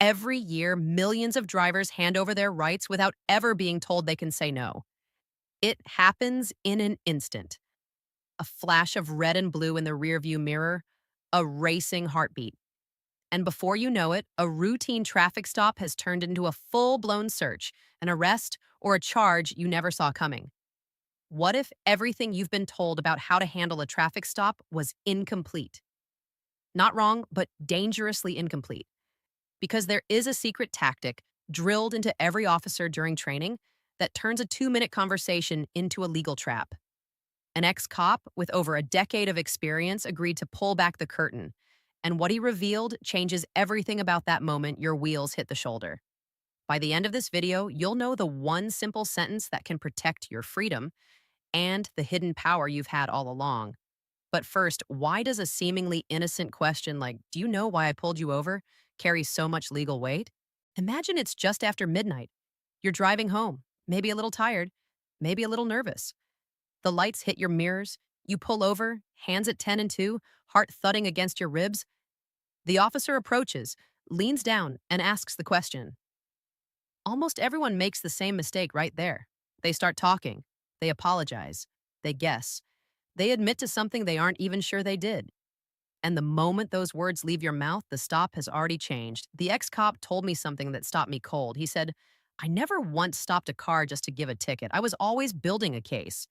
Every year, millions of drivers hand over their rights without ever being told they can say no. It happens in an instant. A flash of red and blue in the rearview mirror, a racing heartbeat. And before you know it, a routine traffic stop has turned into a full-blown search, an arrest, or a charge you never saw coming. What if everything you've been told about how to handle a traffic stop was incomplete? Not wrong, but dangerously incomplete. Because there is a secret tactic drilled into every officer during training that turns a 2-minute conversation into a legal trap. An ex-cop with over a decade of experience agreed to pull back the curtain, and what he revealed changes everything about that moment your wheels hit the shoulder. By the end of this video, you'll know the one simple sentence that can protect your freedom and the hidden power you've had all along. But first, why does a seemingly innocent question like, "Do you know why I pulled you over?" carry so much legal weight? Imagine it's just after midnight. You're driving home, maybe a little tired, maybe a little nervous. The lights hit your mirrors. You pull over, hands at 10 and 2, heart thudding against your ribs. The officer approaches, leans down, and asks the question. Almost everyone makes the same mistake right there. They start talking. They apologize. They guess. They admit to something they aren't even sure they did. And the moment those words leave your mouth, the stop has already changed. The ex-cop told me something that stopped me cold. He said, "I never once stopped a car just to give a ticket. I was always building a case."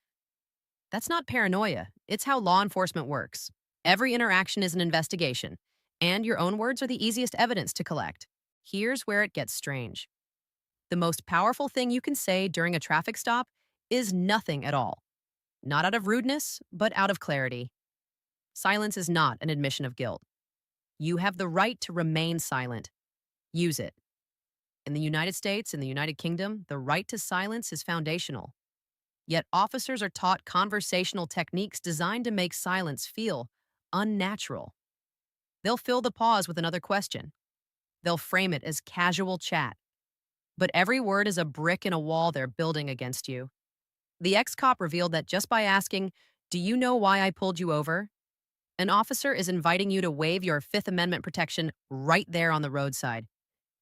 That's not paranoia. It's how law enforcement works. Every interaction is an investigation, and your own words are the easiest evidence to collect. Here's where it gets strange. The most powerful thing you can say during a traffic stop is nothing at all. Not out of rudeness, but out of clarity. Silence is not an admission of guilt. You have the right to remain silent. Use it. In the United States and the United Kingdom, the right to silence is foundational. Yet officers are taught conversational techniques designed to make silence feel unnatural. They'll fill the pause with another question. They'll frame it as casual chat. But every word is a brick in a wall they're building against you. The ex-cop revealed that just by asking, "Do you know why I pulled you over?" an officer is inviting you to waive your Fifth Amendment protection right there on the roadside.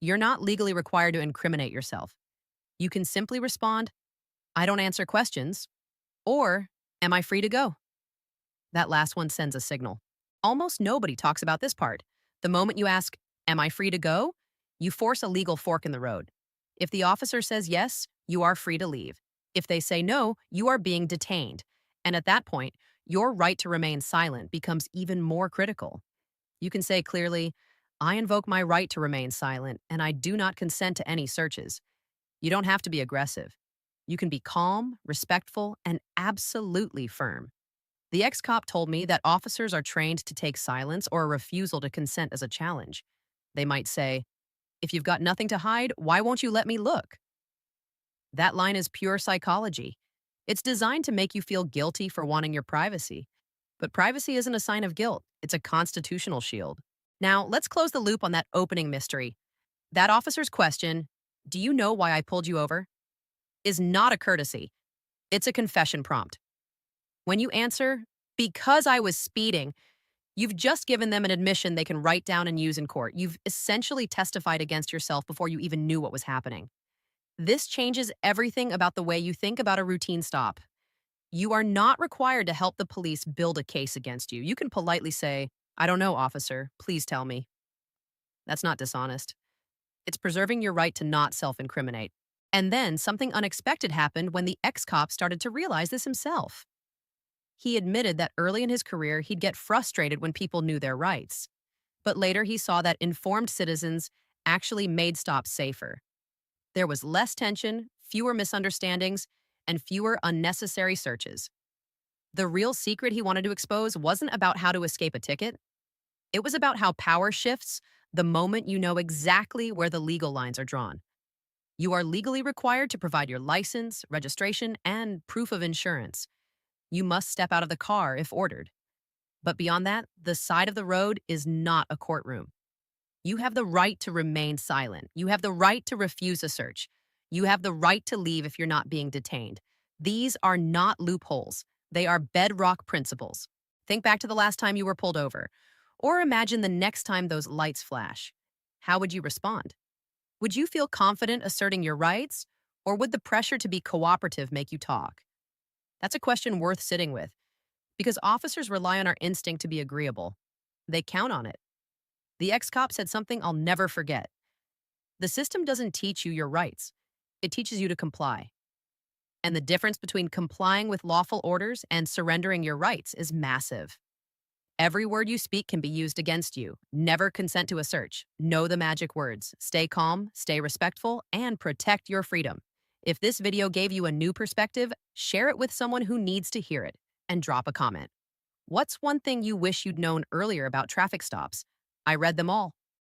You're not legally required to incriminate yourself. You can simply respond, "I don't answer questions," or "Am I free to go?" That last one sends a signal. Almost nobody talks about this part. The moment you ask, "Am I free to go?" you force a legal fork in the road. If the officer says yes, you are free to leave. If they say no, you are being detained. And at that point, your right to remain silent becomes even more critical. You can say clearly, "I invoke my right to remain silent, and I do not consent to any searches." You don't have to be aggressive. You can be calm, respectful, and absolutely firm. The ex-cop told me that officers are trained to take silence or a refusal to consent as a challenge. They might say, "If you've got nothing to hide, why won't you let me look?" That line is pure psychology. It's designed to make you feel guilty for wanting your privacy. But privacy isn't a sign of guilt. It's a constitutional shield. Now, let's close the loop on that opening mystery. That officer's question, "Do you know why I pulled you over?" is not a courtesy. It's a confession prompt. When you answer, "Because I was speeding," you've just given them an admission they can write down and use in court. You've essentially testified against yourself before you even knew what was happening. This changes everything about the way you think about a routine stop. You are not required to help the police build a case against you. You can politely say, "I don't know, officer. Please tell me." That's not dishonest. It's preserving your right to not self-incriminate. And then something unexpected happened when the ex-cop started to realize this himself. He admitted that early in his career, he'd get frustrated when people knew their rights. But later he saw that informed citizens actually made stops safer. There was less tension, fewer misunderstandings, and fewer unnecessary searches. The real secret he wanted to expose wasn't about how to escape a ticket. It was about how power shifts the moment you know exactly where the legal lines are drawn. You are legally required to provide your license, registration, and proof of insurance. You must step out of the car if ordered. But beyond that, the side of the road is not a courtroom. You have the right to remain silent. You have the right to refuse a search. You have the right to leave if you're not being detained. These are not loopholes. They are bedrock principles. Think back to the last time you were pulled over, or imagine the next time those lights flash. How would you respond? Would you feel confident asserting your rights, or would the pressure to be cooperative make you talk? That's a question worth sitting with because officers rely on our instinct to be agreeable. They count on it. The ex cop said something I'll never forget. The system doesn't teach you your rights, it teaches you to comply. And the difference between complying with lawful orders and surrendering your rights is massive. Every word you speak can be used against you. Never consent to a search. Know the magic words. Stay calm, stay respectful, and protect your freedom. If this video gave you a new perspective, share it with someone who needs to hear it and drop a comment. What's one thing you wish you'd known earlier about traffic stops? I read them all.